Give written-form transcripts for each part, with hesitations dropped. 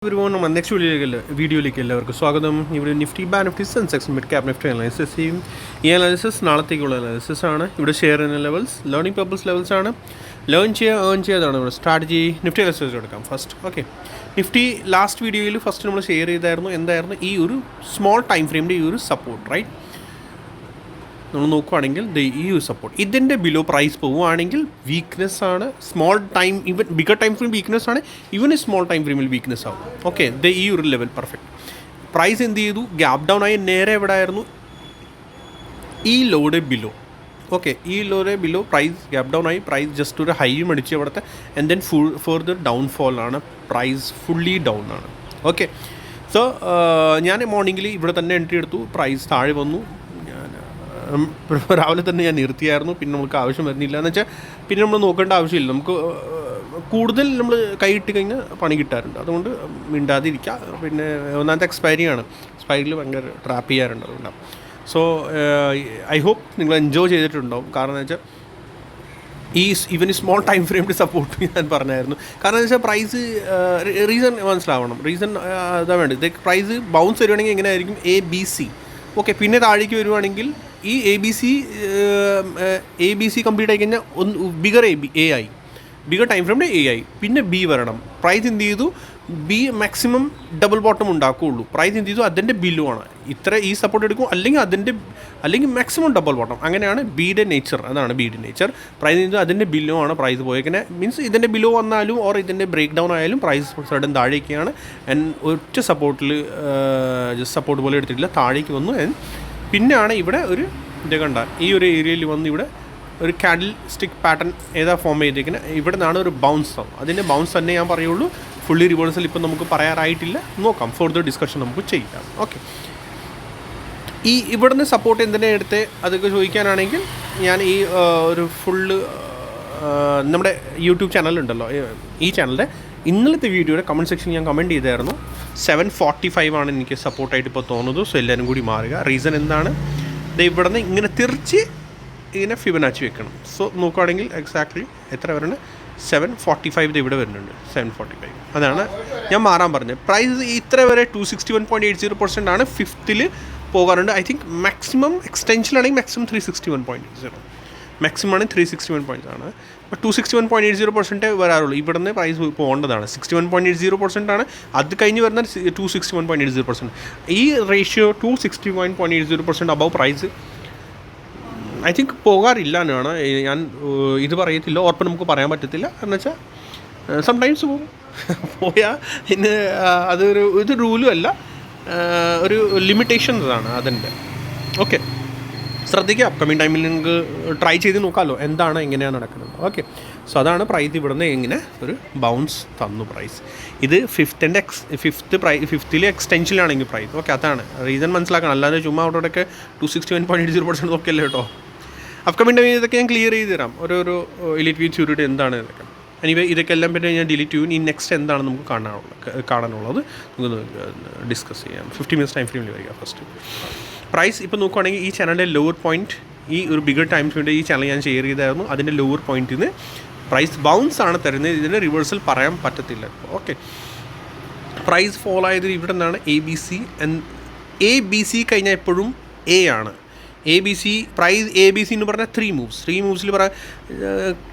everyone, നമ്മുടെ next വീഡിയോയിലേക്ക് എല്ലാവർക്കും സ്വാഗതം. ഇവിടെ Nifty bank Nifty Sensex mid cap Nifty analysis ചെയ്യും. ഈ അനാലിസിസ് നാളത്തേക്കുള്ള അനാലിസിസ് ആണ്. ഇവിടെ ഷെയർ ചെയ്യുന്ന ലെവൽസ് ലേണിംഗ് പർപ്പസ് ലെവൽസ് ആണ്. ലേൺ ചെയ്യുക ഏൺ ചെയ്യാതാണ് ഇവിടെ സ്ട്രാറ്റജി. നിഫ്റ്റി അനാലിസിസ് എടുക്കാം ഫസ്റ്റ്. ഓക്കെ, നിഫ്റ്റി ലാസ്റ്റ് വീഡിയോയിൽ ഫസ്റ്റ് നമ്മൾ ഷെയർ ചെയ്തായിരുന്നു എന്തായിരുന്നു ഈ ഒരു സ്മോൾ ടൈം ഫ്രെയിമിൻ്റെ ഈ ഒരു സപ്പോർട്ട്, റൈറ്റ്? നമ്മൾ നോക്കുകയാണെങ്കിൽ ഈ ഒരു സപ്പോർട്ട് ഇതിൻ്റെ ബിലോ പ്രൈസ് പോവുകയാണെങ്കിൽ വീക്ക്നെസ് ആണ്. Small time even bigger time frame weakness ആണ്, ഈവൻ സ്മോൾ ടൈം ഫ്രെയിമിൽ വീക്ക്നെസ് ആവും. ഓക്കെ, ഈ ഒരു ലെവൽ പെർഫെക്റ്റ്. പ്രൈസ് എന്ത് ചെയ്തു? ഗ്യാപ് ഡൗൺ ആയി നേരെ എവിടെ ആയിരുന്നു? ഈ ലോയുടെ ബിലോ. ഓക്കെ, ഈ ലോയുടെ ബിലോ പ്രൈസ് ഗ്യാപ് ഡൗൺ ആയി, പ്രൈസ് ജസ്റ്റ് ഒരു ഹൈയും അടിച്ച് അവിടുത്തെ ആൻഡ് ദെൻ ഫർദർ ഡൗൺഫോൾ ആണ്. പ്രൈസ് ഫുള്ളി ഡൗൺ ആണ്. ഓക്കെ, സോ ഞാൻ മോർണിംഗിൽ ഇവിടെ തന്നെ എൻട്രി എടുത്തു. പ്രൈസ് താഴെ വന്നു. രാവിലെ തന്നെ ഞാൻ നിർത്തിയായിരുന്നു. പിന്നെ നമുക്ക് ആവശ്യം വരുന്നില്ല എന്ന് വെച്ചാൽ പിന്നെ നമ്മൾ നോക്കേണ്ട ആവശ്യമില്ല. നമുക്ക് കൂടുതൽ നമ്മൾ കൈയിട്ട് കഴിഞ്ഞാൽ പണി കിട്ടാറുണ്ട്. അതുകൊണ്ട് മിണ്ടാതിരിക്കുക. പിന്നെ ഒന്നാമത്തെ എക്സ്പയറിയാണ്. എക്സ്പയറിയിൽ ഭയങ്കര ട്രാപ്പ് ചെയ്യാറുണ്ട്. അതുകൊണ്ടാണ്. സോ ഐ ഹോപ്പ് നിങ്ങൾ എൻജോയ് ചെയ്തിട്ടുണ്ടാവും. കാരണം എന്ന് വെച്ചാൽ ഈവൻ ഈ സ്മോൾ ടൈം ഫ്രെയിമിൻ്റെ സപ്പോർട്ട് ഞാൻ പറഞ്ഞായിരുന്നു. കാരണം എന്ന് വെച്ചാൽ പ്രൈസ് റീസൺ മനസ്സിലാവണം. റീസൺ അതാ വേണ്ടത്. ഇത് പ്രൈസ് ബൗൺസ് വരുവാണെങ്കിൽ എങ്ങനെയായിരിക്കും? ABC. ഓക്കെ, പിന്നെ താഴേക്ക് വരുവാണെങ്കിൽ ഈ എ ബി സി കംപ്ലീറ്റ് ആയി കഴിഞ്ഞാൽ ഒന്ന് ബിഗർ എ ആയി, ബിഗർ ടൈം ഫ്രെയിമിൻ്റെ എ ആയി, പിന്നെ ബി വരണം. പ്രൈസ് എന്ത് ചെയ്തു? ബി മാക്സിമം ഡബിൾ ബോട്ടം ഉണ്ടാക്കുകയുള്ളൂ. പ്രൈസ് എന്ത് ചെയ്തു? അതിൻ്റെ ബില്ലും ആണ്. ഇത്ര ഈ സപ്പോർട്ട് എടുക്കും, അല്ലെങ്കിൽ മാക്സിമം ഡബിൾ ബോട്ടം. അങ്ങനെയാണ് ബിയുടെ നേച്ചർ. അതാണ് ബിയുടെ നേച്ചർ. പ്രൈസ് ചെയ്തു അതിൻ്റെ ബില്ലോ ആണ് പ്രൈസ് പോയേക്കുന്നത്. മീൻസ് ഇതിൻ്റെ ബില്ലോ വന്നാലും ഓർ ഇതിൻ്റെ ബ്രേക്ക് ഡൗൺ ആയാലും പ്രൈസ് സഡൻ താഴേക്കാണ്. ആൻഡ് ഒറ്റ സപ്പോർട്ടിൽ ജസ്റ്റ് സപ്പോർട്ട് പോലെ എടുത്തിട്ടില്ല, താഴേക്ക് വന്നു. ആൻഡ് പിന്നെയാണ് ഇവിടെ ഒരു ഇത് കണ്ട ഈ ഒരു ഏരിയയിൽ വന്ന് ഇവിടെ ഒരു കാൻഡിൽ സ്റ്റിക്ക് പാറ്റേൺ ഏതാ ഫോം ചെയ്തേക്കുന്നത്. ഇവിടെ നിന്നാണ് ഒരു ബൗൺസ് ആവും. അതിൻ്റെ ബൗൺസ് തന്നെ ഞാൻ പറയുള്ളൂ. ഫുള്ളി റിവേഴ്സൽ ഇപ്പം നമുക്ക് പറയാറായിട്ടില്ല. നോക്കാം, ഫർദർ ഡിസ്കഷൻ നമുക്ക് ചെയ്യാം. ഓക്കെ, ഈ ഇവിടുന്ന് സപ്പോർട്ട് എന്തിനെ എടുത്ത് അതൊക്കെ ചോദിക്കാനാണെങ്കിൽ ഞാൻ ഈ ഒരു ഫുള്ള് നമ്മുടെ യൂട്യൂബ് ചാനലുണ്ടല്ലോ, ഈ ചാനലിൻ്റെ ഇന്നലത്തെ വീഡിയോയുടെ കമൻറ്റ് സെക്ഷനിൽ ഞാൻ കമൻറ്റ് ചെയ്തായിരുന്നു. 745 ആണ് എനിക്ക് സപ്പോർട്ടായിട്ട് ഇപ്പോൾ തോന്നുന്നത്. സോ എല്ലാവരും കൂടി മാറുക. റീസൺ എന്താണ്? ഇത് ഇവിടെ നിന്ന് ഇങ്ങനെ തിരിച്ച് ഇങ്ങനെ ഫിബനാച്ചി വെക്കണം. സോ നോക്കുകയാണെങ്കിൽ എക്സാക്ട്ലി എത്ര വരണം? 745 ഇവിടെ വരുന്നുണ്ട്. 745 അതാണ് ഞാൻ മാറാൻ പറഞ്ഞത്. പ്രൈസ് ഇത്ര വരെ 261.80% ആണ്. ഫിഫ്ത്തിൽ പോകാറുണ്ട്. ഐ തിങ്ക് മാക്സിമം എക്സ്റ്റൻഷനാണെങ്കിൽ മാക്സിമം 361.80. മാക്സിമം ആണ് 361 പോയിൻറ്റ്സ് ആണ്. അപ്പോൾ 261.80% വരാറുള്ളൂ. ഇവിടെ നിന്ന് പ്രൈസ് പോകേണ്ടതാണ്. 61.80% ആണ്. അത് കഴിഞ്ഞ് വരുന്ന 261.80%. ഈ ratio 261.80% above price I think പോകാറില്ല എന്നാണ് ഞാൻ ഇത് പറയത്തില്ല. ഉറപ്പ് നമുക്ക് പറയാൻ പറ്റത്തില്ല. എന്ന് വെച്ചാൽ സംടൈംസ് പോയാൽ പിന്നെ അതൊരു ഇത് റൂലും അല്ല, ഒരു ലിമിറ്റേഷൻസ് ആണ് അതിൻ്റെ. ഓക്കെ, ശ്രദ്ധിക്കുക. അപ്കമിങ് ടൈമിൽ നിങ്ങൾക്ക് ട്രൈ ചെയ്ത് നോക്കാമല്ലോ എന്താണ് എങ്ങനെയാണ് നടക്കുന്നത്. ഓക്കെ, സോ അതാണ് പ്രൈസ് ഇവിടുന്ന് എങ്ങനെ ഒരു ബൗൺസ് തന്നു പ്രൈസ്. ഇത് ഫിഫ്ത്തിൽ എക്സ്റ്റൻഷനിലാണെങ്കിൽ പ്രൈസ്. ഓക്കെ, അതാണ് റീസൺ മനസ്സിലാക്കണം. അല്ലാതെ ചുമ്മാ അവിടെയൊക്കെ 261.80% നോക്കിയല്ലേ കേട്ടോ. അപ്കമിങ് ടൈമിൽ ഇതൊക്കെ ഞാൻ ക്ലിയർ ചെയ്ത് തരാം. ഓരോരോ എലിറ്റ് വ്യൂ സ്യൂരിറ്റി എന്താണ് ഇതൊക്കെ. എനിവേ ഇതൊക്കെ എല്ലാം പിന്നെ ഞാൻ ഡിലീറ്റ് ചെയ്യും. ഈ നെക്സ്റ്റ് എന്താണ് നമുക്ക് കാണാനുള്ളത് നമുക്ക് ഡിസ്കസ് ചെയ്യാം. 50 മിനിറ്റ്സ് ടൈം ഫ്രെയിമിൽ വരിക. ഫസ്റ്റ് പ്രൈസ് ഇപ്പോൾ നോക്കുകയാണെങ്കിൽ ഈ ചാനലിൻ്റെ ലോവർ പോയിൻറ്റ്, ഈ ഒരു ബിഗർ ടൈം ഫ്രെയിമിൻ്റെ ഈ ചാനൽ ഞാൻ ഷെയർ ചെയ്തായിരുന്നു. അതിൻ്റെ ലോവർ പോയിൻറ്റിൽ നിന്ന് പ്രൈസ് ബൗൺസ് ആണ് തരുന്നത്. ഇതിൻ്റെ റിവേഴ്സൽ പറയാൻ പറ്റത്തില്ല. ഓക്കെ, പ്രൈസ് ഫോളോ ആയത് ഇവിടെ നിന്നാണ് എ ബി സി കഴിഞ്ഞാൽ എപ്പോഴും എ ആണ്. ABC എന്ന് പറഞ്ഞാൽ 3 മൂവ്സിൽ പറയാൻ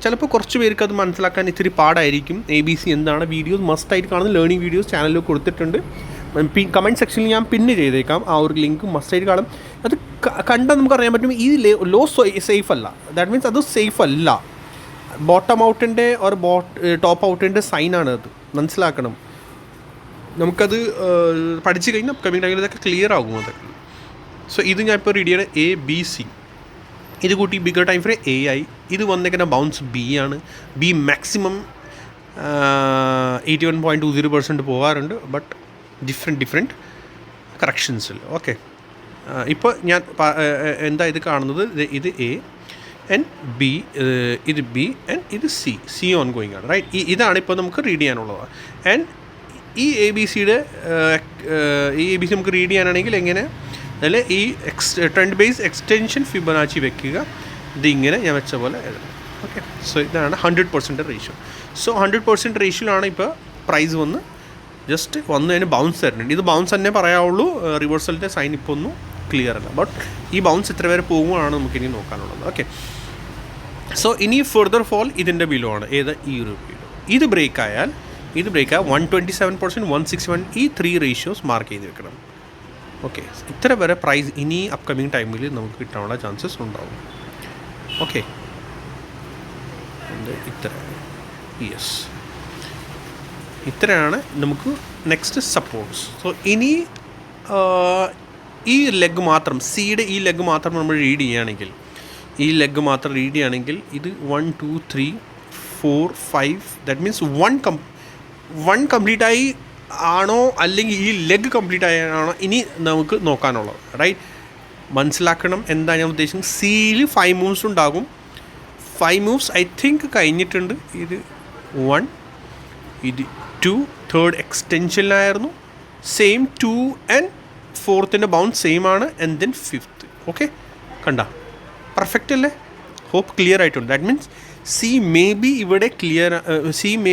ചിലപ്പോൾ കുറച്ച് പേർക്ക് അത് മനസ്സിലാക്കാൻ ഇത്തിരി പാടായിരിക്കും. ABC എന്താണ്? വീഡിയോസ് മസ്റ്റായിട്ട് കാണുന്ന ലേണിംഗ് വീഡിയോസ് ചാനലിൽ കൊടുത്തിട്ടുണ്ട്. കമൻറ്റ് സെക്ഷനിൽ ഞാൻ പിന്ന് ചെയ്തേക്കാം. ആ ഒരു ലിങ്ക് മസ്റ്റായിട്ട് കാണും. അത് കണ്ടാൽ നമുക്കറിയാൻ പറ്റും ഈ ലോ സേഫ് അല്ല. ദാറ്റ് മീൻസ് അത് സേഫ് അല്ല. ബോട്ടം ഔട്ടിൻ്റെ ഓർ ടോപ്പ് ഔട്ടിൻ്റെ സൈനാണ് അത്. മനസ്സിലാക്കണം. നമുക്കത് പഠിച്ചു കഴിഞ്ഞാൽ കമ്മിങ് ടൈമിൽ ഇതൊക്കെ ക്ലിയർ ആകും. അതൊക്കെ സോ ഇത് ഞാൻ ഇപ്പോൾ റെഡി ആണ്. ABC ഇത് കൂട്ടി ബിഗർ ടൈം ഫ്രെയിം A ആയി. ഇത് വന്നേക്കുന്ന ബൗൺസ് B ആണ്. B മാക്സിമം 81.20% പോകാറുണ്ട്. But different കറക്ഷൻസിൽ. ഓക്കെ, ഇപ്പോൾ ഞാൻ എന്താ ഇത് കാണുന്നത്? ഇത് A ആൻഡ് B, ഇത് B ആൻഡ് ഇത് C ഓൺ ഗോയിങ് ആണ്, റൈറ്റ്? ഇതാണ് ഇപ്പോൾ നമുക്ക് റീഡ് ചെയ്യാനുള്ളത്. ആൻഡ് ഈ ABC നമുക്ക് റീഡ് ചെയ്യാനാണെങ്കിൽ എങ്ങനെ? അതിൽ ഈ ട്രെൻഡ് ബേസ് എക്സ്റ്റൻഷൻ ഫിബനാച്ചി വെക്കുക. ഇതിങ്ങനെ ഞാൻ വെച്ച പോലെ എഴുതണം. ഓക്കെ, സോ ഇതാണ് 100% റേഷ്യോ. സോ 100% റേഷ്യോയിലാണ് ഇപ്പോൾ പ്രൈസ് വന്ന് ജസ്റ്റ് വന്ന് അതിന് ബൗൺസ് തരുന്നുണ്ട്. ഇത് ബൗൺസ് തന്നെ പറയാവുള്ളൂ, റിവേഴ്സലിൻ്റെ സൈൻ ഇപ്പോൾ ഒന്നും ക്ലിയർ അല്ല. ബട്ട് ഈ ബൗൺസ് ഇത്ര വരെ പോകുകയാണ് നമുക്കിനി നോക്കാനുള്ളത്. ഓക്കെ, സോ ഇനി ഫെർദർ ഫോൾ ഇതിൻ്റെ ബിലോ ആണ്. ഏത്? ഈ ഒരു ബിലോ. ഇത് ബ്രേക്ക് ആയാൽ 127%, 161, ഈ 3 റേഷ്യോസ് മാർക്ക് ചെയ്ത് വെക്കണം. ഓക്കെ, ഇത്ര വരെ പ്രൈസ് ഇനി അപ്കമിങ് ടൈമിൽ നമുക്ക് കിട്ടാനുള്ള ചാൻസസ് ഉണ്ടാവും. ഓക്കെ, ഇത്ര, യെസ്, ഇത്രയാണ് നമുക്ക് നെക്സ്റ്റ് സപ്പോർട്ട്സ്. സോ ഇനി ഈ ലെഗ് മാത്രം, സിയുടെ ഈ ലെഗ് മാത്രം നമ്മൾ റീഡ് ചെയ്യുകയാണെങ്കിൽ, ഇത് 1 2 3 4 5, ദാറ്റ് മീൻസ് 1 കംപ്ലീറ്റ് ആയി ആണോ അല്ലെങ്കിൽ ഈ ലെഗ് കംപ്ലീറ്റ് ആയാണോ ഇനി നമുക്ക് നോക്കാനുള്ളത്. റൈറ്റ്, മനസ്സിലാക്കണം എന്താ ഞാൻ ഉദ്ദേശിക്കുന്നത്. സിയിൽ 5 മൂവ്സ് ഉണ്ടാകും. 5 മൂവ്സ് ഐ തിങ്ക് കഴിഞ്ഞിട്ടുണ്ട്. ഇത് 1, ഇത് 2, തേർഡ് എക്സ്റ്റൻഷനിലായിരുന്നു, സെയിം 2 ആൻഡ് 4ത്തിൻ്റെ ബൗൺസ് സെയിം ആണ്, ആൻഡ് ദെൻ 5th. ഓക്കെ, കണ്ട, പെർഫെക്റ്റ് അല്ലേ? ഹോപ്പ് ക്ലിയർ ആയിട്ടുണ്ട്. That means C may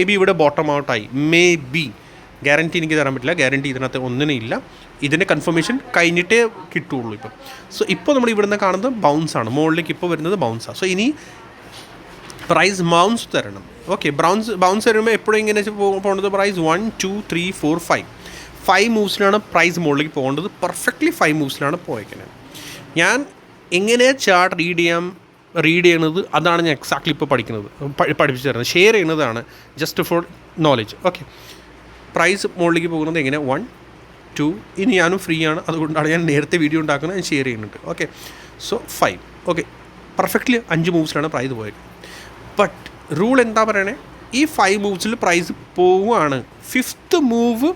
be ഇവിടെ ബോട്ടം ഔട്ടായി, മേ ബി. ഗ്യാരണ്ടി എനിക്ക് തരാൻ പറ്റില്ല, ഗ്യാരണ്ടി ഇതിനകത്ത് ഒന്നിനും ഇല്ല. ഇതിൻ്റെ കൺഫർമേഷൻ കഴിഞ്ഞിട്ടേ കിട്ടുള്ളൂ ഇപ്പം. സോ ഇപ്പോൾ നമ്മൾ ഇവിടുന്ന് കാണുന്നത് ബൗൺസാണ്, മുകളിലേക്ക് ഇപ്പോൾ വരുന്നത് ബൗൺസാണ്. സോ ഇനി പ്രൈസ് ബൗൺസ് തരണം. ഓക്കെ, ബൗൺസ് തരുമ്പോൾ എപ്പോഴും ഇങ്ങനെ പോകുന്നത് പ്രൈസ് 1 2 3 4 5 മൂവ്സിലാണ് പ്രൈസ് മുകളിലേക്ക് പോകേണ്ടത്. പെർഫെക്റ്റ്ലി 5 മൂവ്സിലാണ് പോയേക്കുന്നത്. ഞാൻ എങ്ങനെ ചാർട്ട് റീഡ് ചെയ്യണത് അതാണ് ഞാൻ എക്സാക്ട്ലി ഇപ്പോൾ പഠിപ്പിച്ചു തരുന്നത്, ഷെയർ ചെയ്യുന്നതാണ്, just for knowledge. Okay, price മുകളിലേക്ക് പോകുന്നത് എങ്ങനെ? 1 2, ഇനി ഞാനും ഫ്രീ ആണ്, അതുകൊണ്ടാണ് ഞാൻ നേരത്തെ വീഡിയോ ഉണ്ടാക്കുന്നത്, ഞാൻ ഷെയർ ചെയ്യുന്നുണ്ട്. Okay, so 5. ഓക്കെ, പെർഫെക്റ്റ്ലി 5 മൂവ്സിലാണ് പ്രൈസ് പോയത്. ബട്ട് റൂൾ എന്താ പറയണേ? ഈ 5 മൂവ്സിൽ പ്രൈസ് പോവുകയാണ്. 5th മൂവ്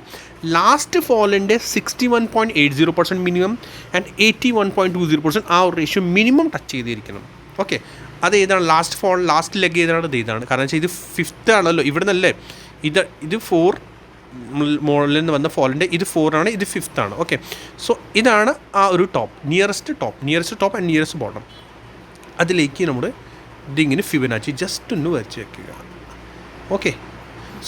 ലാസ്റ്റ് ഫോളിൻ്റെ 61.80% മിനിമം ആൻഡ് 81.20% ആ ഒരു റേഷ്യോ മിനിമം ടച്ച് ചെയ്തിരിക്കണം. ഓക്കെ, അത് ഏതാണ്? ലാസ്റ്റ് ലെഗ് ഏതാണ്? ഇത് ഇതാണ്. കാരണം വെച്ചാൽ ഇത് 5th ആണല്ലോ, ഇവിടെ നിന്നല്ലേ ഇത് 4 മോളിൽ നിന്ന് വന്ന ഫോളിൻ്റെ ഇത് 4 ആണ്, ഇത് 5th ആണ്. ഓക്കെ, സോ ഇതാണ് ആ ഒരു nearest top and nearest bottom. അതിലേക്ക് നമ്മൾ ഇതിങ്ങനെ ഫിബനാച്ചി ജസ്റ്റ് ഒന്ന് വരച്ച് വയ്ക്കുക. ഓക്കെ,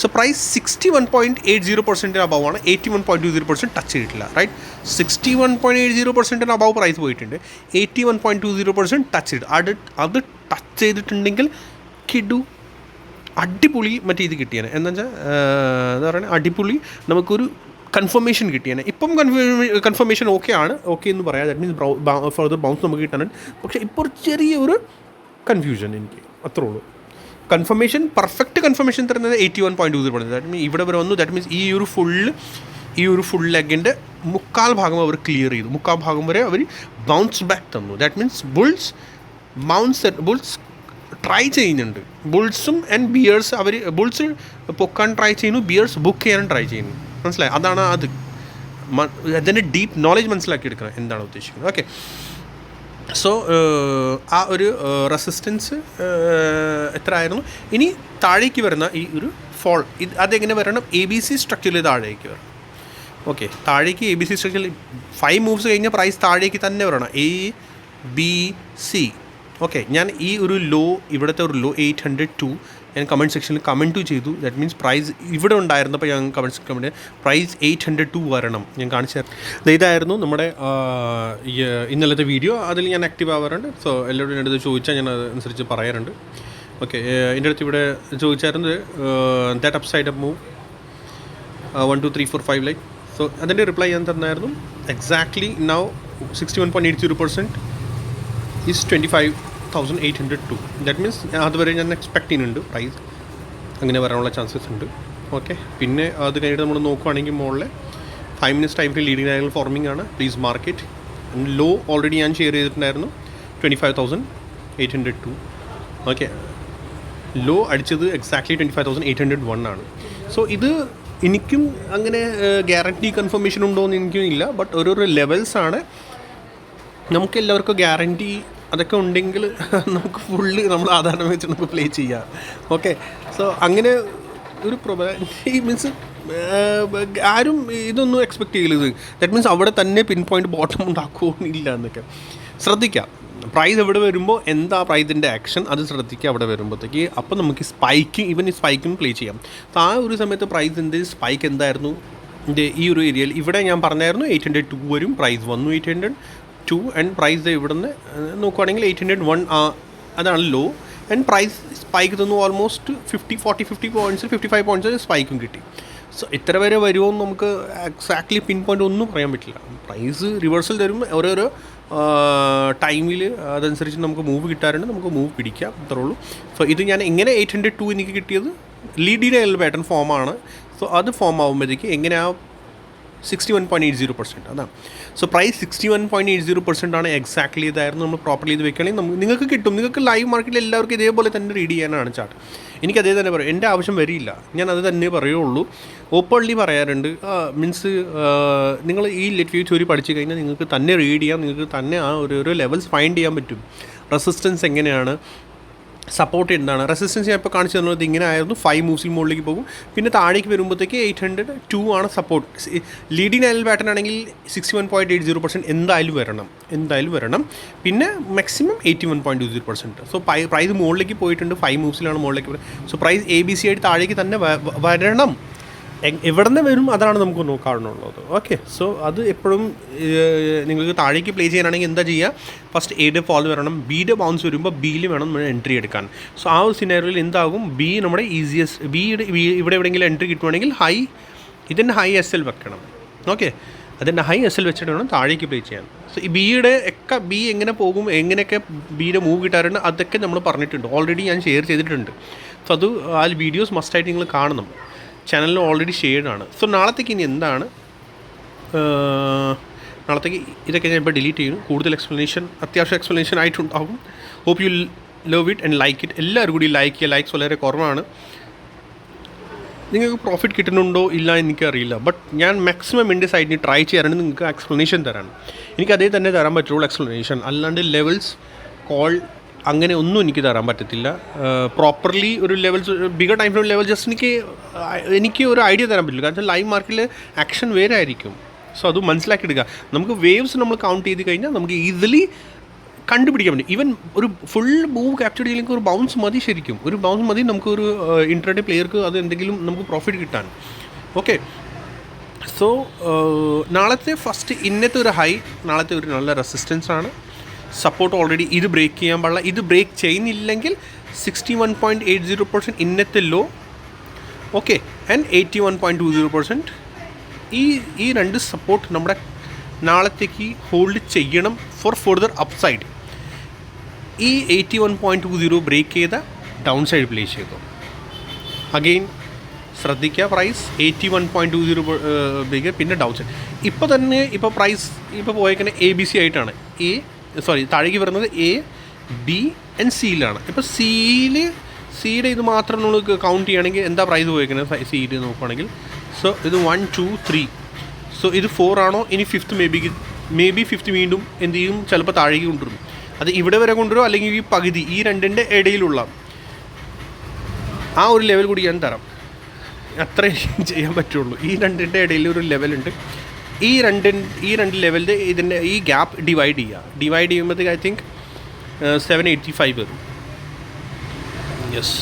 സോ പ്രൈസ് 61.80% അബവ് ആണ്, 81.20% ടച്ച് ചെയ്തിട്ടില്ല. റൈറ്റ്, 61.80% അബവ് പ്രൈസ് പോയിട്ടുണ്ട്, 81.20% ടച്ച് ചെയ്തിട്ട് അത് ടച്ച് ചെയ്തിട്ടുണ്ടെങ്കിൽ കിടു അടിപൊളി മറ്റേ ഇത് കിട്ടിയാണ്. എന്താ വെച്ചാൽ എന്താ പറയുക, അടിപൊളി നമുക്കൊരു കൺഫർമേഷൻ കിട്ടിയാണ്. ഇപ്പം കൺഫർമേഷൻ ഓക്കെ ആണ്, ഓക്കെ എന്ന് പറയാം. ദാറ്റ് മീൻസ് ഫർദർ ബൗൺസ് നമുക്ക് കിട്ടാനുണ്ട്. പക്ഷേ ഇപ്പോൾ ചെറിയൊരു കൺഫ്യൂഷൻ എനിക്ക്, അത്രേ ഉള്ളൂ. പെർഫെക്റ്റ് കൺഫർമേഷൻ തരുന്നത് 81.20%. ദാറ്റ് മീൻസ് ഇവിടെ വരെ വന്നു. ദാറ്റ് മീൻസ് ഈ ഒരു ഫുൾ ലെഗിൻ്റെ 3/4 ഭാഗം അവർ ക്ലിയർ ചെയ്തു. 3/4 ഭാഗം വരെ അവർ ബൗൺസ് ബാക്ക് തന്നു. ദാറ്റ് മീൻസ് ബുൾസ് ട്രൈ ചെയ്യുന്നുണ്ട്. ബുൾസും ആൻഡ് ബിയേഴ്സ് ബുൾസ് പൊക്കാൻ ട്രൈ ചെയ്യുന്നു, ബിയേഴ്സ് ബുക്ക് ചെയ്യാനും ട്രൈ ചെയ്യുന്നു. മനസ്സിലായി? അതാണ് അതിൻ്റെ ഡീപ്പ് നോളജ് മനസ്സിലാക്കിയെടുക്കണം എന്താണ് ഉദ്ദേശിക്കുന്നത്. ഓക്കെ, സോ ആ ഒരു റെസിസ്റ്റൻസ് എത്ര ആയിരുന്നു? ഇനി താഴേക്ക് വരുന്ന ഈ ഒരു ഫോൾ അതെങ്ങനെ വരണം? ABC സ്ട്രക്ചറിൽ താഴേക്ക് വരണം. ഓക്കെ, താഴേക്ക് ABC സ്ട്രക്ചറിൽ 5 മൂവ്സ് കഴിഞ്ഞ പ്രൈസ് താഴേക്ക് തന്നെ വരണം, ABC. ഓക്കെ, ഞാൻ ഈ ഒരു ഇവിടുത്തെ ഒരു 802 ഞാൻ കമൻറ്റ് സെക്ഷനിൽ കമൻറ്റ് ചെയ്തു. ദാറ്റ് മീൻസ് പ്രൈസ് ഇവിടെ ഉണ്ടായിരുന്നപ്പോൾ ഞാൻ കമൻറ്റ് പ്രൈസ് 802 വരണം. ഞാൻ കാണിച്ചു തരാം. ഇതായിരുന്നു നമ്മുടെ ഇന്നലത്തെ വീഡിയോ. അതിൽ ഞാൻ ആക്റ്റീവ് ആവാറുണ്ട്. സോ എല്ലാവരും എൻ്റെ അടുത്ത് ചോദിച്ചാൽ ഞാൻ അതനുസരിച്ച് പറയാറുണ്ട്. ഓക്കെ, എൻ്റെ അടുത്ത് ഇവിടെ ചോദിച്ചായിരുന്നു that upside up move 1 2 3 4 5 like. So അതിൻ്റെ റിപ്ലൈ ഞാൻ തന്നായിരുന്നു. Exactly now 61.80% is 25,802. That means അതുവരെ ഞാൻ എക്സ്പെക്ട് ചെയ്യുന്നുണ്ട് പ്രൈസ് അങ്ങനെ വരാനുള്ള ചാൻസസ് ഉണ്ട്. ഓക്കെ, പിന്നെ അത് കഴിഞ്ഞിട്ട് നമ്മൾ നോക്കുകയാണെങ്കിൽ മുകളിൽ 5 minutes time free leading angle forming ആണ്. പ്ലീസ് മാർക്കറ്റ് ലോ ഓൾറെഡി ഞാൻ ഷെയർ ചെയ്തിട്ടുണ്ടായിരുന്നു 25,802. ഓക്കെ, ലോ അടിച്ചത് എക്സാക്ട്ലി 25,801 ആണ്. സോ ഇത് എനിക്കും അങ്ങനെ ഗ്യാരണ്ടി കൺഫർമേഷൻ ഉണ്ടോ എന്ന് എനിക്കും ഇല്ല. ബട്ട് ഓരോരോ ലെവൽസാണ്. നമുക്ക് എല്ലാവർക്കും ഗ്യാരണ്ടി അതൊക്കെ ഉണ്ടെങ്കിൽ നമുക്ക് ഫുള്ള് നമ്മൾ ആധാരം വെച്ച് നമുക്ക് പ്ലേ ചെയ്യാം. ഓക്കെ, സോ അങ്ങനെ ഒരു മീൻസ് ആരും ഇതൊന്നും എക്സ്പെക്റ്റ് ചെയ്യരുത്. ദാറ്റ് മീൻസ് അവിടെ തന്നെ പിൻ പോയിൻ്റ് ബോട്ടം ഉണ്ടാക്കുന്നില്ല എന്നൊക്കെ ശ്രദ്ധിക്കാം. പ്രൈസ് എവിടെ വരുമ്പോൾ എന്താ പ്രൈസിൻ്റെ ആക്ഷൻ അത് ശ്രദ്ധിക്കുക അവിടെ വരുമ്പോഴത്തേക്ക്. അപ്പോൾ നമുക്ക് സ്പൈക്കിംഗ് ഈ സ്പൈക്കും പ്ലേ ചെയ്യാം. അപ്പോൾ ആ ഒരു സമയത്ത് പ്രൈസിൻ്റെ സ്പൈക്ക് എന്തായിരുന്നു ഈ ഒരു ഏരിയയിൽ ഇവിടെ ഞാൻ പറഞ്ഞായിരുന്നു 802 വരും, പ്രൈസ് വന്നു 802 ആൻഡ് പ്രൈസ് ഇവിടുന്ന് നോക്കുവാണെങ്കിൽ 801 അതാണ് ലോ ആൻഡ് പ്രൈസ് സ്പൈക്ക് തന്നു ഓൾമോസ്റ്റ് 50 പോയിൻറ്റ്സ് 55 പോയിൻറ്റ്സ് സ്പൈക്കും കിട്ടി. സോ ഇത്ര വരെ വരുമോ എന്ന് നമുക്ക് എക്സാക്ട്ലി പിൻ പോയിൻ്റ് ഒന്നും പറയാൻ പറ്റില്ല. പ്രൈസ് റിവേഴ്സൽ തരും ഓരോരോ ടൈമിൽ, അതനുസരിച്ച് നമുക്ക് മൂവ് കിട്ടാറുണ്ട്, നമുക്ക് മൂവ് പിടിക്കാം, അത്രേ ഉള്ളൂ. സോ ഇത് ഞാൻ എങ്ങനെ 802 എനിക്ക് കിട്ടിയത് ലീഡിൻ്റെ പാറ്റേൺ ഫോമാണ്. സോ അത് ഫോം ആകുമ്പോഴത്തേക്ക് എങ്ങനെയാണ് 61.80% അതാണ്. സോ പ്രൈസ് 61.80% ആണ് എക്സാക്ട്ലി. ഇതായിരുന്നു നമ്മൾ പ്രോപ്പർലി ഇത് വെക്കുകയാണെങ്കിൽ നിങ്ങൾക്ക് കിട്ടും. നിങ്ങൾക്ക് ലൈവ് മാർക്കറ്റിൽ എല്ലാവർക്കും ഇതേപോലെ തന്നെ റീഡ് ചെയ്യാനാണ് ചാർട്ട്. എനിക്ക് അതേ തന്നെ പറയും, എൻ്റെ ആവശ്യം വരില്ല, ഞാൻ അത് തന്നെ പറയുള്ളൂ. ഓപ്പൺലി പറയാറുണ്ട്. മീൻസ് നിങ്ങൾ ഈ ലെറ്റ് വ്യൂ തിയറി പഠിച്ചു കഴിഞ്ഞാൽ നിങ്ങൾക്ക് തന്നെ റീഡ് ചെയ്യാം, നിങ്ങൾക്ക് തന്നെ ആ ഒരു ലെവൽസ് ഫൈൻഡ് ചെയ്യാൻ പറ്റും. റെസിസ്റ്റൻസ് എങ്ങനെയാണ്, സപ്പോർട്ട് എന്താണ്. റെസിസ്റ്റൻസ് ഞാൻ ഇപ്പോൾ കാണിച്ചു തന്നത് ഇങ്ങനെ ആയിരുന്നു, 5 മൂവ്സിൽ മുകളിലേക്ക് പോകും, പിന്നെ താഴേക്ക് വരുമ്പോഴത്തേക്ക് 802 ആണ് സപ്പോർട്ട്. ലീഡിങ് ആയാലും പാറ്റേൺ ആണെങ്കിൽ 61.80% എന്തായാലും വരണം. പിന്നെ മാക്സിമം 81.20%. സോ പ്രൈസ് മുകളിലേക്ക് പോയിട്ടുണ്ട്, 5 മൂവ്സിലാണ് മുകളിലേക്ക് വരുന്നത്. സോ പ്രൈസ് ABC ആയിട്ട് താഴേക്ക് തന്നെ വരണം. എവിടെ നിന്ന് വരും അതാണ് നമുക്ക് നോക്കാറുള്ളത്. ഓക്കെ, സോ അത് എപ്പോഴും നിങ്ങൾക്ക് താഴേക്ക് പ്ലേ ചെയ്യാനാണെങ്കിൽ എന്താ ചെയ്യുക, ഫസ്റ്റ് എയുടെ ഫോൾ വരണം, ബിയുടെ ബൗൺസ് വരുമ്പോൾ ബിയിൽ വേണം നമ്മൾ എൻട്രി എടുക്കാൻ. സോ ആ ഒരു സിനാരിയോയിൽ എന്താകും, ബി നമ്മുടെ ഈസിയസ്റ്റ്, ഇവിടെ എവിടെയെങ്കിലും എൻട്രി കിട്ടുവാണെങ്കിൽ ഇതിൻ്റെ ഹൈ SL വെക്കണം. ഓക്കെ, അതിൻ്റെ ഹൈ SL വെച്ചിട്ട് വേണം താഴേക്ക് പ്ലേ ചെയ്യാൻ. സോ ഈ ബി എങ്ങനെ പോകും, എങ്ങനെയൊക്കെ ബിയുടെ മൂവ് കിട്ടാറുണ്ട് അതൊക്കെ നമ്മൾ പറഞ്ഞിട്ടുണ്ട്, ഓൾറെഡി ഞാൻ ഷെയർ ചെയ്തിട്ടുണ്ട്. സോ അത് ആ വീഡിയോസ് മസ്റ്റായിട്ട് നിങ്ങൾ കാണണം, ചാനലിൽ ഓൾറെഡി ഷെയർഡാണ്. സോ നാളത്തേക്ക് ഇനി എന്താണ്, നാളത്തേക്ക് ഇതൊക്കെ ഞാൻ ഇപ്പോൾ ഡിലീറ്റ് ചെയ്യുന്നു. കൂടുതൽ അത്യാവശ്യം എക്സ്പ്ലനേഷൻ ആയിട്ടുണ്ടാകും. Hope you love it and like it. എല്ലാവരും കൂടി ലൈക്ക് ചെയ്യുക. ലൈക്സ് വളരെ കുറവാണ്. നിങ്ങൾക്ക് പ്രോഫിറ്റ് കിട്ടുന്നുണ്ടോ ഇല്ല എനിക്കറിയില്ല, ബട്ട് ഞാൻ മാക്സിമം എൻ്റെ സൈഡിൽ ട്രൈ ചെയ്യാറുണ്ട് നിങ്ങൾക്ക് എക്സ്പ്ലനേഷൻ തരാൻ. എനിക്ക് അതേ തന്നെ തരാൻ പറ്റുള്ളൂ എക്സ്പ്ലനേഷൻ, അല്ലാണ്ട് ലെവൽസ് കോൾ അങ്ങനെ ഒന്നും എനിക്ക് തരാൻ പറ്റത്തില്ല. പ്രോപ്പർലി ഒരു levels bigger time frame level just എനിക്ക് ഒരു ഐഡിയ തരാൻ പറ്റില്ല, കാരണം ലൈവ് മാർക്കറ്റിൽ ആക്ഷൻ വേറെ ആയിരിക്കും. സോ അത് മനസ്സിലാക്കി എടുക്കുക. നമുക്ക് വേവ്സ് നമ്മൾ കൗണ്ട് ചെയ്ത് കഴിഞ്ഞാൽ നമുക്ക് ഈസിലി കണ്ടുപിടിക്കാൻ പറ്റും. ഈവൻ ഒരു ഫുൾ മൂവ് ക്യാപ്ചർ ചെയ്യില്ലെങ്കിൽ ഒരു ബൗൺസ് മതി, ശരിക്കും ഒരു ബൗൺസ് മതി നമുക്കൊരു ഇൻട്രാഡേ പ്ലെയർക്ക് അത് എന്തെങ്കിലും നമുക്ക് പ്രോഫിറ്റ് കിട്ടാൻ. ഓക്കെ, സോ നാളത്തെ ഫസ്റ്റ് ഇന്നത്തെ ഒരു ഹൈ, നാളത്തെ ഒരു നല്ല റെസിസ്റ്റൻസ് ആണ്. സപ്പോർട്ട് ഓൾറെഡി ഇത് ബ്രേക്ക് ചെയ്യാൻ പാടില്ല. ഇത് ബ്രേക്ക് ചെയ്യുന്നില്ലെങ്കിൽ 61.80% ഇന്നത്തെ ലോ. Okay, and 81.20%. ഈ രണ്ട് സപ്പോർട്ട് നമ്മുടെ നാളത്തേക്ക് ഹോൾഡ് ചെയ്യണം ഫോർ ഫർദർ അപ്സൈഡ്. ഈ 81.20 ബ്രേക്ക് ചെയ്ത ഡൗൺ സൈഡ് പ്ലേസ് ചെയ്തു. അഗെയിൻ ശ്രദ്ധിക്കുക, പ്രൈസ് 81.20 ബ്രേക്ക്, പിന്നെ ഡൗൺ സൈഡ്. ഇപ്പോൾ പ്രൈസ് ഇപ്പോൾ പോയേക്കുന്നത് ABC ആയിട്ടാണ്. താഴേക്ക് വരുന്നത് A, B ആൻഡ് സിയിലാണ്. ഇപ്പോൾ സിയുടെ ഇത് മാത്രം നമ്മൾ കൗണ്ട് ചെയ്യുകയാണെങ്കിൽ എന്താ പ്രൈസ് പോയിരിക്കുന്നത് സിയിൽ നോക്കുകയാണെങ്കിൽ. സോ ഇത് 1, 2, 3. സോ ഇത് 4 ആണോ, ഇനി 5th മേ ബി 5th വീണ്ടും എന്ത് ചെയ്യും, ചിലപ്പോൾ താഴേക്ക് കൊണ്ടുവരും. അത് ഇവിടെ വരെ കൊണ്ടുവരും, അല്ലെങ്കിൽ ഈ പകുതി ഈ രണ്ടിൻ്റെ ഇടയിലുള്ള ആ ഒരു ലെവൽ കൂടി ഞാൻ തരാം. അത്രേ ചെയ്യാൻ പറ്റുള്ളൂ. ഈ രണ്ടിൻ്റെ ഇടയിൽ ഒരു ലെവലുണ്ട്. ഈ രണ്ട് ലെവലിൽ ഇതിൻ്റെ ഈ ഗ്യാപ്പ് ഡിവൈഡ് ചെയ്യുമ്പോഴത്തേക്ക് ഐ തിങ്ക് 785 വരും. യെസ്,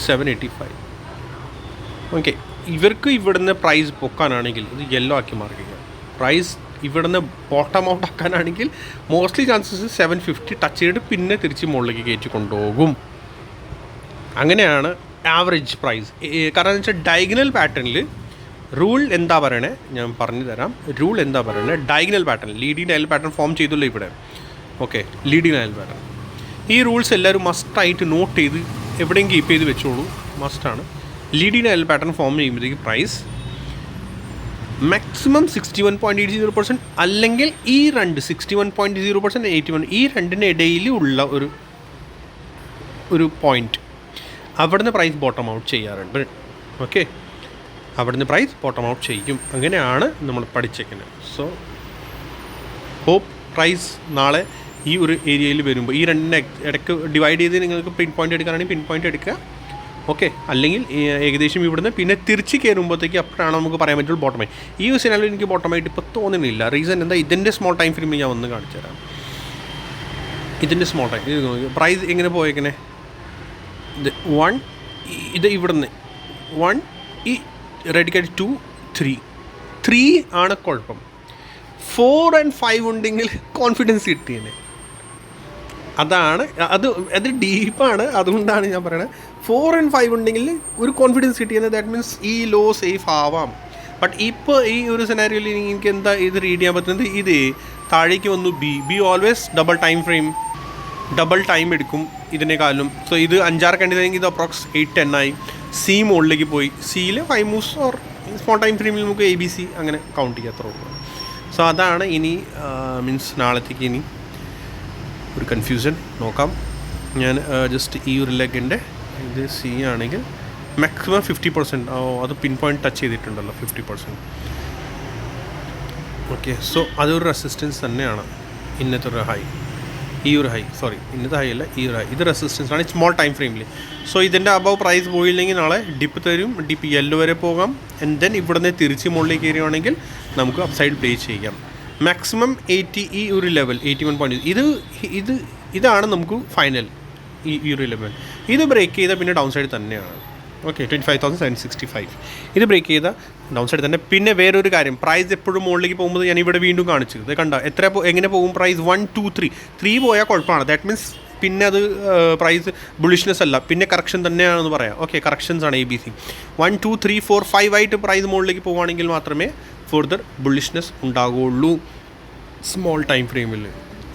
785. ഓക്കെ, ഇവർക്ക് ഇവിടുന്ന് പ്രൈസ് പൊക്കാനാണെങ്കിൽ ഇത് യെല്ലോ ആക്കി മാറിക്കുക. പ്രൈസ് ഇവിടുന്ന് ബോട്ടം ഔട്ട് ആക്കാനാണെങ്കിൽ മോസ്റ്റ്ലി ചാൻസസ് 750 ടച്ച് ചെയ്തിട്ട് പിന്നെ തിരിച്ച് മുകളിലേക്ക് കയറ്റി കൊണ്ടുപോകും. അങ്ങനെയാണ് ആവറേജ് പ്രൈസ്. കാരണം എന്ന് വെച്ചാൽ ഡയഗണൽ പാറ്റേണിൽ റൂൾ എന്താ പറയണേ ഞാൻ പറഞ്ഞു തരാം. റൂൾ എന്താ പറയണേ, diagonal pattern, leading dial pattern form ചെയ്തുള്ളൂ ഇവിടെ. Okay, leading dial pattern. ഈ റൂൾസ് എല്ലാവരും മസ്റ്റായിട്ട് നോട്ട് ചെയ്ത് എവിടെയും കീപ്പ് ചെയ്ത് വെച്ചോളൂ, മസ്റ്റാണ്. ലീഡിങ് ഡയൽ പാറ്റേൺ ഫോം ചെയ്യുമ്പോഴത്തേക്ക് പ്രൈസ് മാക്സിമം 61.80%, അല്ലെങ്കിൽ ഈ 61.0%, 81, ഈ രണ്ടിന് ഇടയിൽ ഉള്ള ഒരു പോയിൻറ്റ്, അവിടുന്ന് പ്രൈസ് ബോട്ടം ഔട്ട് ചെയ്യാറുണ്ട്. ഓക്കെ, അവിടുന്ന് പ്രൈസ് ബോട്ടം ഔട്ട് ചെയ്യും. അങ്ങനെയാണ് നമ്മൾ പഠിച്ചേക്കുന്നത്. സോ ഹോപ്പ് പ്രൈസ് നാളെ ഈ ഒരു ഏരിയയിൽ വരുമ്പോൾ ഈ രണ്ടിനെ ഇടയ്ക്ക് ഡിവൈഡ് ചെയ്ത് നിങ്ങൾക്ക് പിൻ പോയിൻ്റ് എടുക്കാനാണെങ്കിൽ പിൻ പോയിൻ്റ് എടുക്കുക. ഓക്കെ, അല്ലെങ്കിൽ ഏകദേശം ഇവിടുന്ന് പിന്നെ തിരിച്ച് കയറുമ്പോഴത്തേക്ക് അപ്പോഴാണ് നമുക്ക് പറയാൻ പറ്റുള്ളൂ ബോട്ടമായി. ഈ ഒരു സിനാലിൽ എനിക്ക് ബോട്ടമായിട്ട് ഇപ്പോൾ തോന്നുന്നില്ല. റീസൺ എന്താ, ഇതിൻ്റെ സ്മോൾ ടൈം ഫ്രെയിമിൽ ഞാൻ ഒന്ന് കാണിച്ചു തരാം. ഇതിൻ്റെ സ്മോൾ ടൈം ഇത് പ്രൈസ് എങ്ങനെ പോയേക്കണേ, ഇത് 1, ഇത് ഇവിടുന്ന് 1, റെഡ് ക്യാറ്റ് 2 3 ആണ് കുഴപ്പം. 4 and 5 ഉണ്ടെങ്കിൽ കോൺഫിഡൻസ് കിട്ടിയേനെ. അതാണ് അത് ഡീപ്പാണ്. അതുകൊണ്ടാണ് ഞാൻ പറയുന്നത് 4 and 5 ഉണ്ടെങ്കിൽ ഒരു കോൺഫിഡൻസ് കിട്ടിയത്. ദാറ്റ് മീൻസ് ഈ ലോ സേഫ് ആവാം. ബട്ട് ഇപ്പോൾ ഈ ഒരു സെനാരിയോയിൽ എനിക്ക് എന്താ ഇത് റീഡ് ചെയ്യാൻ പറ്റുന്നത്, ഇത് താഴേക്ക് വന്നു ബി ഓൾവേസ് ഡബിൾ ടൈം എടുക്കും ഇതിനേക്കാളും. സോ ഇത് 5-6 കണ്ടില്ലെങ്കിൽ ഇത് അപ്രോക്സ് 8-10 ആയി. സി മുകളിലേക്ക് പോയി. സിയിൽ 5 മൂവ്സ് ഓർ സ്മോൾ ടൈം ഫ്രെയിമിൽ നമുക്ക് ABC അങ്ങനെ കൗണ്ട് ചെയ്യാത്ര ഉള്ളൂ. സോ അതാണ് ഇനി മീൻസ് നാളത്തേക്ക് ഇനി ഒരു കൺഫ്യൂഷൻ നോക്കാം. ഞാൻ ജസ്റ്റ് ഈ ഒരു ലെഗിൻ്റെ ഇത് സി ആണെങ്കിൽ മാക്സിമം 50%. അത് പിൻ പോയിൻറ്റ് ടച്ച് ചെയ്തിട്ടുണ്ടല്ലോ 50%. ഓക്കെ, സോ അതൊരു റെസിസ്റ്റൻസ് തന്നെയാണ്. ഇന്നത്തെ ഒരു ഹൈ, ഈ ഒരു ഹൈ, സോറി ഇന്നത്തെ ഹൈ അല്ല, ഈ ഒരു ഹൈ, ഇത് റെസിസ്റ്റൻസ് ആണ് സ്മോൾ ടൈം ഫ്രെയിമിൽ. സോ ഇതിൻ്റെ അബവ് പ്രൈസ് പോയില്ലെങ്കിൽ നാളെ ഡിപ്പ് തരും. ഡിപ്പ് യെല്ലോ വരെ പോകാം. ആൻഡ് ദെൻ ഇവിടുന്ന് തിരിച്ച് മുകളിലേക്ക് കയറുകയാണെങ്കിൽ നമുക്ക് അപ്സൈഡ് പ്ലേ ചെയ്യാം. മാക്സിമം 80, ഈ ഒരു ലെവൽ 81.0 ഇതാണ് നമുക്ക് ഫൈനൽ. ഈ ഒരു ലെവൽ ഇത് ബ്രേക്ക് ചെയ്താൽ പിന്നെ ഡൗൺ സൈഡ് തന്നെയാണ്. ഓക്കെ, 25,765 ഇത് ബ്രേക്ക് ചെയ്ത ഡൗൺ സൈഡ് തന്നെ. പിന്നെ വേറൊരു കാര്യം, പ്രൈസ് എപ്പോഴും മുകളിലേക്ക് പോകുമ്പോൾ ഞാൻ ഇവിടെ വീണ്ടും കാണിച്ചത് ഇത് കണ്ട എങ്ങനെ പോകും പ്രൈസ്. 1 2 3 പോയാൽ കുഴപ്പമാണ്. ദാറ്റ് മീൻസ് പിന്നെ അത് പ്രൈസ് ബുള്ളിഷ്നെസ് അല്ല, പിന്നെ കറക്ഷൻ തന്നെയാണെന്ന് പറയാം. ഓക്കെ, കറക്ഷൻസ് ആണ് ABC. 1 2 3 4 5 ആയിട്ട് പ്രൈസ് മുകളിലേക്ക് പോകുകയാണെങ്കിൽ മാത്രമേ ഫർദർ ബുള്ളിഷ്നെസ് ഉണ്ടാകുള്ളൂ സ്മോൾ ടൈം ഫ്രെയിമിൽ.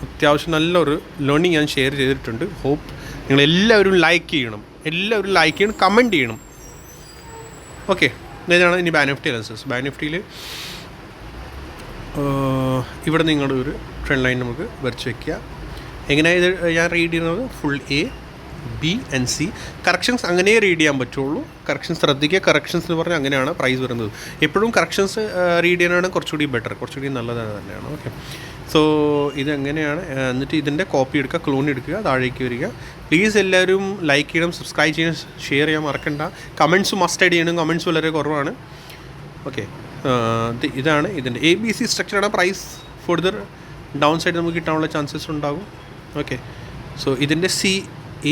അത്യാവശ്യം നല്ലൊരു ലേണിംഗ് ഞാൻ ഷെയർ ചെയ്തിട്ടുണ്ട്. ഹോപ്പ് നിങ്ങളെല്ലാവരും ലൈക്ക് ചെയ്യണം, കമൻറ്റ് ചെയ്യണം. ഓക്കെ, ഇതാണ് ഇനി ബാൻ നിഫ്റ്റി അനാലിസിസ്. ബാൻ നിഫ്റ്റിയിൽ ഇവിടെ നിങ്ങളുടെ ഒരു ട്രെൻഡ് ലൈൻ നമുക്ക് വരച്ച് വയ്ക്കുക. എങ്ങനെയാണ് ഇത് ഞാൻ റീഡ് ചെയ്യുന്നത്? Full A, B and C. Corrections അങ്ങനെ റീഡ് ചെയ്യാൻ പറ്റുള്ളൂ. കറക്ഷൻസ് ശ്രദ്ധിക്കുക. കറക്ഷൻസ് എന്ന് പറഞ്ഞാൽ അങ്ങനെയാണ് പ്രൈസ് വരുന്നത്. എപ്പോഴും കറക്ഷൻസ് റീഡ് ചെയ്യാനാണ് കുറച്ചുകൂടി ബെറ്റർ, കുറച്ചുകൂടി നല്ലതാണ് തന്നെയാണ്. ഓക്കെ, സോ ഇതെങ്ങനെയാണ്. എന്നിട്ട് ഇതിൻ്റെ കോപ്പി എടുക്കുക, ക്ലോൺ എടുക്കുക, താഴേക്ക് വരിക. പ്ലീസ് എല്ലാവരും ലൈക്ക് ചെയ്യണം, സബ്സ്ക്രൈബ് ചെയ്യണം, ഷെയർ ചെയ്യാൻ മറക്കണ്ട. കമൻറ്റ്സ് മസ്റ്റ് ആഡ് ചെയ്യണം. കമൻറ്റ്സ് വളരെ കുറവാണ്. ഓക്കെ, ഇതാണ് ഇതിൻ്റെ ABC സ്ട്രക്ചറാണ്. പ്രൈസ് ഫർദർ ഡൗൺ സൈഡ് നമുക്ക് കിട്ടാനുള്ള ചാൻസസ് ഉണ്ടാകും. ഓക്കെ, സോ ഇതിൻ്റെ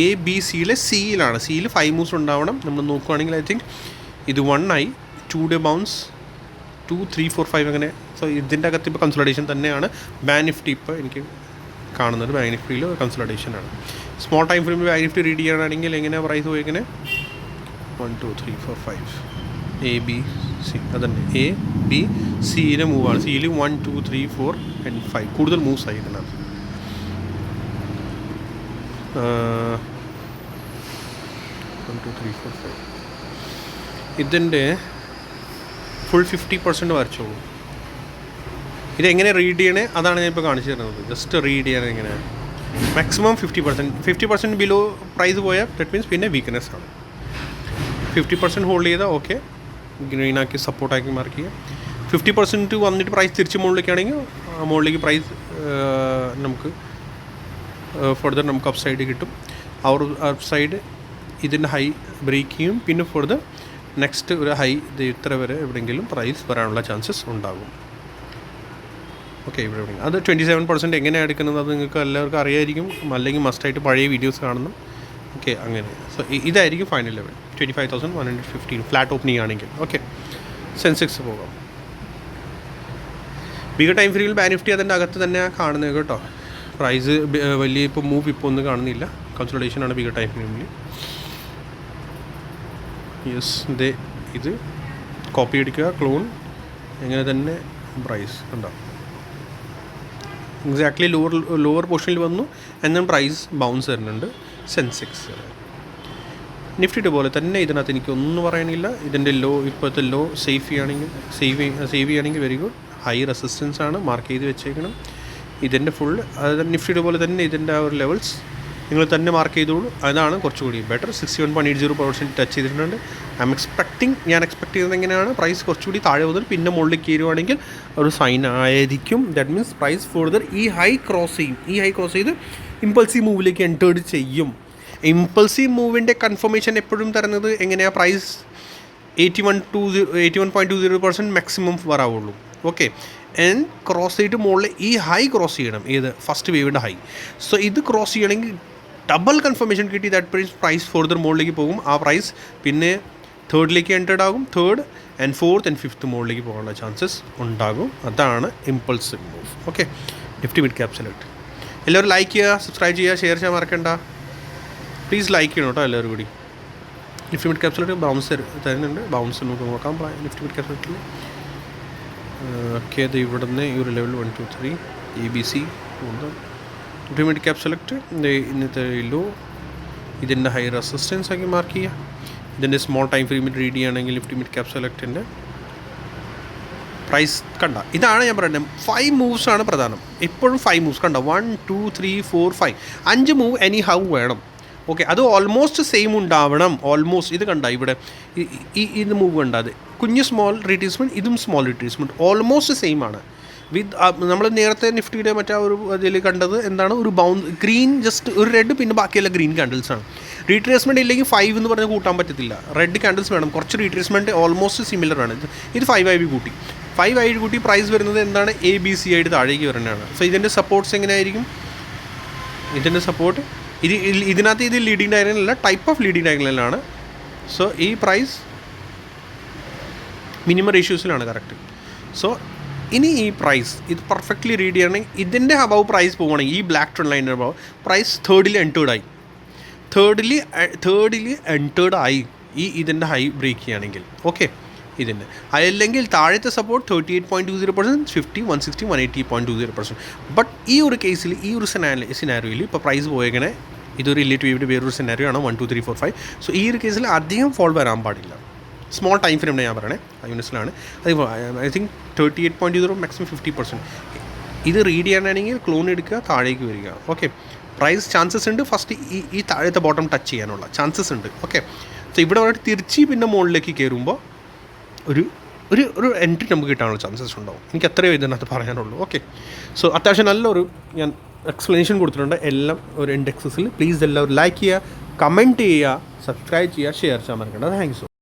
ABCയിലെ സിയിലാണ്. സിയിൽ 5 മൂവ്സ് ഉണ്ടാവണം. നമ്മൾ നോക്കുകയാണെങ്കിൽ ഐ തിങ്ക് ഇത് 1 ആയി, 2 ഡേ ബൗൺസ്, 2 3 4 5 അങ്ങനെ. സോ ഇതിൻ്റെ അകത്ത് ഇപ്പോൾ കൺസോളിഡേഷൻ തന്നെയാണ്. ബാൻ നിഫ്റ്റി ഇപ്പോൾ എനിക്ക് കാണുന്നത് ബാൻ നിഫ്റ്റിയിൽ കൺസോളിഡേഷനാണ്. സ്മോൾ ടൈം ഫ്രെയിമിൽ ബാൻ നിഫ്റ്റി റീഡ് ചെയ്യാനാണെങ്കിൽ എങ്ങനെയാണ് പ്രൈസ് പോയി? ഇങ്ങനെ 1 2 3 4 5 ABC അതന്നെ ABCയിലെ മൂവാണ്. സിയിൽ 1 2 3 4 and 5 കൂടുതൽ മൂവ്സ് ആയി ഇതിനകത്ത്. 1 2 3 4 5 ഇതിൻ്റെ ഫുൾ 50% വരച്ചോളൂ. ഇതെങ്ങനെ റീഡ് ചെയ്യണേ അതാണ് ഞാൻ ഇപ്പോൾ കാണിച്ചു തരുന്നത്. ജസ്റ്റ് റീഡ് ചെയ്യാൻ എങ്ങനെയാണ്. മാക്സിമം 50% ബിലോ പ്രൈസ് പോയാൽ ദറ്റ് മീൻസ് പിന്നെ വീക്ക്നെസ് ആണ്. 50% ഹോൾഡ് ചെയ്താൽ ഓക്കെ, ഗ്രീനാക്കി സപ്പോർട്ടാക്കി മാർക്ക് ചെയ്യുക. 50% വന്നിട്ട് പ്രൈസ് തിരിച്ച് മുകളിലേക്കാണെങ്കിൽ മുകളിലേക്ക് പ്രൈസ് നമുക്ക് ഫർദർ നമുക്ക് അപ്പ് സൈഡ് കിട്ടും. അപ്പ് സൈഡ് ഇതിൻ്റെ ഹൈ ബ്രേക്ക് ചെയ്യും. പിന്നെ ഫർദർ നെക്സ്റ്റ് ഒരു ഹൈ ഇത്ര വരെ എവിടെയെങ്കിലും പ്രൈസ് വരാനുള്ള ചാൻസസ് ഉണ്ടാകും. ഓക്കെ, ഇവിടെ എവിടെയെങ്കിലും അത് 27% എങ്ങനെയാണ് എടുക്കുന്നത് അത് നിങ്ങൾക്ക് എല്ലാവർക്കും അറിയായിരിക്കും, അല്ലെങ്കിൽ മസ്റ്റായിട്ട് പഴയ വീഡിയോസ് കാണണം. ഓക്കെ, അങ്ങനെ. സോ ഇതായിരിക്കും ഫൈനൽ ലെവൽ 25,115 ഫ്ലാറ്റ് ഓപ്പണിംഗ് ആണെങ്കിൽ. ഓക്കെ, സെൻസെക്സ് പോകാം. ബിഗർ ടൈം ഫ്രെയിമിൽ ബാൻ നിഫ്റ്റി അതിൻ്റെ അകത്ത് തന്നെ കാണുന്നത് കേട്ടോ. പ്രൈസ് വലിയ ഇപ്പോൾ മൂവ് ഇപ്പോൾ ഒന്നും കാണുന്നില്ല. കൺസോളിഡേഷനാണ് ബിഗർ ടൈം ഫ്രെയിമിൽ. യെസ്, ഇത് കോപ്പി എടുക്കുക, ക്ലോൺ, എങ്ങനെ തന്നെ പ്രൈസ് ഉണ്ടാവും. എക്സാക്ട്ലി ലോവർ പോർഷനിൽ വന്നു എന്നാൽ പ്രൈസ് ബൗൺസ് വരുന്നുണ്ട്. സെൻസെക്സ് നിഫ്റ്റിയുടെ പോലെ തന്നെ ഇതിനകത്ത് എനിക്കൊന്നും പറയാനില്ല. ഇതിൻ്റെ ഇപ്പോഴത്തെ ലോ സേവ് ചെയ്യുകയാണെങ്കിൽ വെരി ഗുഡ്. ഹൈ റെസിസ്റ്റൻസ് ആണ്, മാർക്ക് ചെയ്ത് വെച്ചേക്കണം. ഇതിൻ്റെ ഫുൾ അതായത് നിഫ്റ്റിയുടെ പോലെ തന്നെ ഇതിൻ്റെ ആ ഒരു ലെവൽസ് നിങ്ങൾ തന്നെ മാർക്ക് ചെയ്തോളൂ. അതാണ് കുറച്ചുകൂടി ബെറ്റർ. 61.80% ടച്ച് ചെയ്തിട്ടുണ്ട്. ഞാൻ എക്സ്പെക്ട് ചെയ്യുന്നത് എങ്ങനെയാണ് പ്രൈസ് കുറച്ചുകൂടി താഴെ മുതൽ പിന്നെ മുകളിലേക്ക് കയറുവാണെങ്കിൽ ഒരു സൈൻ ആയിരിക്കും. ദാറ്റ് മീൻസ് പ്രൈസ് ഫർദർ ഈ ഹൈ ക്രോസ് ചെയ്ത് ഇമ്പൾസീവ് മൂവിലേക്ക് എൻറ്റേർഡ് ചെയ്യും. ഇമ്പൾസീവ് മൂവിൻ്റെ കൺഫർമേഷൻ എപ്പോഴും തരുന്നത് എങ്ങനെയാണ്? പ്രൈസ് 81.20% മാക്സിമം വരാവുള്ളൂ. ഓക്കെ, ആൻഡ് ക്രോസ് ചെയ്തിട്ട് മുകളിൽ ഈ ഹൈ ക്രോസ് ചെയ്യണം. ഏത് ഫസ്റ്റ് വേവിൻ്റെ ഹൈ. സോ ഇത് ക്രോസ് ചെയ്യണമെങ്കിൽ ഡബിൾ കൺഫർമേഷൻ കിട്ടി. ദാറ്റ് പ്രൈസ് ഫർദർ മുകളിലേക്ക് പോകും. ആ പ്രൈസ് പിന്നെ തേർഡിലേക്ക് എൻറ്റേഡ് ആകും, third and fourth and fifth മുകളിലേക്ക് പോകാനുള്ള ചാൻസസ് ഉണ്ടാകും. അതാണ് impulsive move. Okay, Nifty mid cap select. എല്ലാവരും ലൈക്ക് ചെയ്യുക, സബ്സ്ക്രൈബ് ചെയ്യുക, ഷെയർ ചെയ്യാൻ മറക്കണ്ട. പ്ലീസ് ലൈക്ക് ചെയ്യണം കേട്ടോ എല്ലാവരും കൂടി. Nifty mid cap select bounce തരുന്നുണ്ട്. ബൗൺസ് നമുക്ക് നോക്കാം നിഫ്റ്റി മിഡ് ക്യാപ് സെലക്ടിൽ. ഓക്കെ, അത് ഇവിടെ നിന്ന് ഈ ഒരു level 1 2 3 ABC Nifty mid cap select ഇന്നത്തെ ലോ ഇതിൻ്റെ ഹൈ റെസിസ്റ്റൻസ് ആക്കി മാർക്ക് ചെയ്യുക. ഇതിൻ്റെ സ്മോൾ ടൈം ഫ്രെയിമിൽ റീഡ് ചെയ്യുകയാണെങ്കിൽ നിഫ്റ്റി മിഡ് ക്യാപ് സെലക്ടിൻ്റെ പ്രൈസ് കണ്ട, ഇതാണ് ഞാൻ പറയുന്നത്. 5 മൂവ്സ് ആണ് പ്രധാനം. എപ്പോഴും 5 മൂവ്സ് കണ്ട, 1 2 3 4 5 5 മൂവ് എനി ഹൗ വേണം. ഓക്കെ, അത് ഓൾമോസ്റ്റ് സെയിം ഉണ്ടാവണം. ഓൾമോസ്റ്റ് ഇത് കണ്ട, ഇവിടെ ഇത് മൂവ് കണ്ട, അത് കുഞ്ഞ് സ്മോൾ റീട്രേസ്മെൻറ്റ്, ഇതും സ്മോൾ റീട്രേസ്മെൻറ്റ്, ഓൾമോസ്റ്റ് സെയിം ആണ്. വിത്ത് നമ്മൾ നേരത്തെ നിഫ്റ്റിയുടെ മറ്റേ ഒരു അതിൽ കണ്ടത് എന്താണ്, ഒരു ഗ്രീൻ, ജസ്റ്റ് ഒരു റെഡ്, പിന്നെ ബാക്കിയെല്ലാം ഗ്രീൻ ക്യാൻഡിൽസ് ആണ്. റീട്രേസ്മെൻറ്റ് ഇല്ലെങ്കിൽ 5 എന്ന് പറഞ്ഞാൽ കൂട്ടാൻ പറ്റത്തില്ല. റെഡ് ക്യാൻഡിൽസ് വേണം. കുറച്ച് റീട്രേസ്മെൻറ്റ് ഓൾമോസ്റ്റ് സിമിലർ ആണ്. ഇത് 5 ആയി കൂട്ടി, 5 ആയി കൂട്ടി പ്രൈസ് വരുന്നത് എന്താണ്, ABC ആയിട്ട് താഴേക്ക് വരുന്നതാണ്. സോ ഇതിൻ്റെ സപ്പോർട്ട്സ് എങ്ങനെയായിരിക്കും? ഇതിൻ്റെ സപ്പോർട്ട് ഇതിനകത്ത് ഇത് ലീഡിങ് ഡയഗണലല്ല, ടൈപ്പ് ഓഫ് ലീഡിങ് ഡയഗണലാണ്. സോ ഈ പ്രൈസ് മിനിമം റേഷ്യൂസിലാണ് കറക്റ്റ്. സോ ഇനി ഈ പ്രൈസ് ഇത് പെർഫെക്റ്റ്ലി റീഡ് ചെയ്യണമെങ്കിൽ ഇതിൻ്റെ അബവ് പ്രൈസ് പോവുകയാണെങ്കിൽ, ഈ ബ്ലാക്ക് ട്രെൻഡ് ലൈനിൻ്റെ അബവ് പ്രൈസ് തേർഡിൽ എൻറ്റേർഡ് ആയി ഇതിൻ്റെ ഹൈ ബ്രേക്ക് ചെയ്യുകയാണെങ്കിൽ, ഓക്കെ, ഇതിൻ്റെ അല്ലെങ്കിൽ താഴത്തെ സപ്പോർട്ട് 38.20%, 50, 160, 180.20%. ബട്ട് ഈ ഒരു കേസിൽ, ഈ ഒരു സിനാരിയോയിൽ ഇപ്പോൾ പ്രൈസ് പോയേക്കണേ, ഇതൊരു റിലേറ്റീവ് വേറൊരു സിനാരിയോ ആണ്, 1 2 3 4 5. സോ ഈ ഒരു കേസിൽ അധികം ഫോൾ വരാൻ പാടില്ല. സ്മോൾ ടൈം ഫ്രെയിമിനെ ഞാൻ പറയണേ, യൂണിറ്റ്സിലാണ്. അത് ഐ തിങ്ക് 38.20, മാക്സിമം 50%. ഇത് റീഡ് ചെയ്യാനാണെങ്കിൽ ക്ലോൺ എടുക്കുക, താഴേക്ക് വരിക. ഓക്കെ, പ്രൈസ് ചാൻസസ് ഉണ്ട് ഫസ്റ്റ് ഈ താഴത്തെ ബോട്ടം ടച്ച് ചെയ്യാനുള്ള ചാൻസസ് ഉണ്ട്. ഓക്കെ, സോ ഇവിടെ വന്നിട്ട് തിരിച്ച് പിന്നെ മുകളിലേക്ക് കയറുമ്പോൾ ഒരു എൻട്രി നമുക്ക് കിട്ടാനുള്ള ചാൻസസ് ഉണ്ടാവും. എനിക്ക് അത്രയോ ഇതിനകത്ത് പറയാനുള്ളൂ. ഓക്കെ, സോ അത്യാവശ്യം നല്ലൊരു ഞാൻ എക്സ്പ്ലനേഷൻ കൊടുത്തിട്ടുണ്ട് എല്ലാം ഒരു ഇൻഡെക്സസിൽ. പ്ലീസ് എല്ലാവരും ലൈക്ക് ചെയ്യുക, കമൻറ്റ് ചെയ്യുക, സബ്സ്ക്രൈബ് ചെയ്യുക, ഷെയർ ചെയ്യാൻ മറക്കണ്ട. താങ്ക്സ്.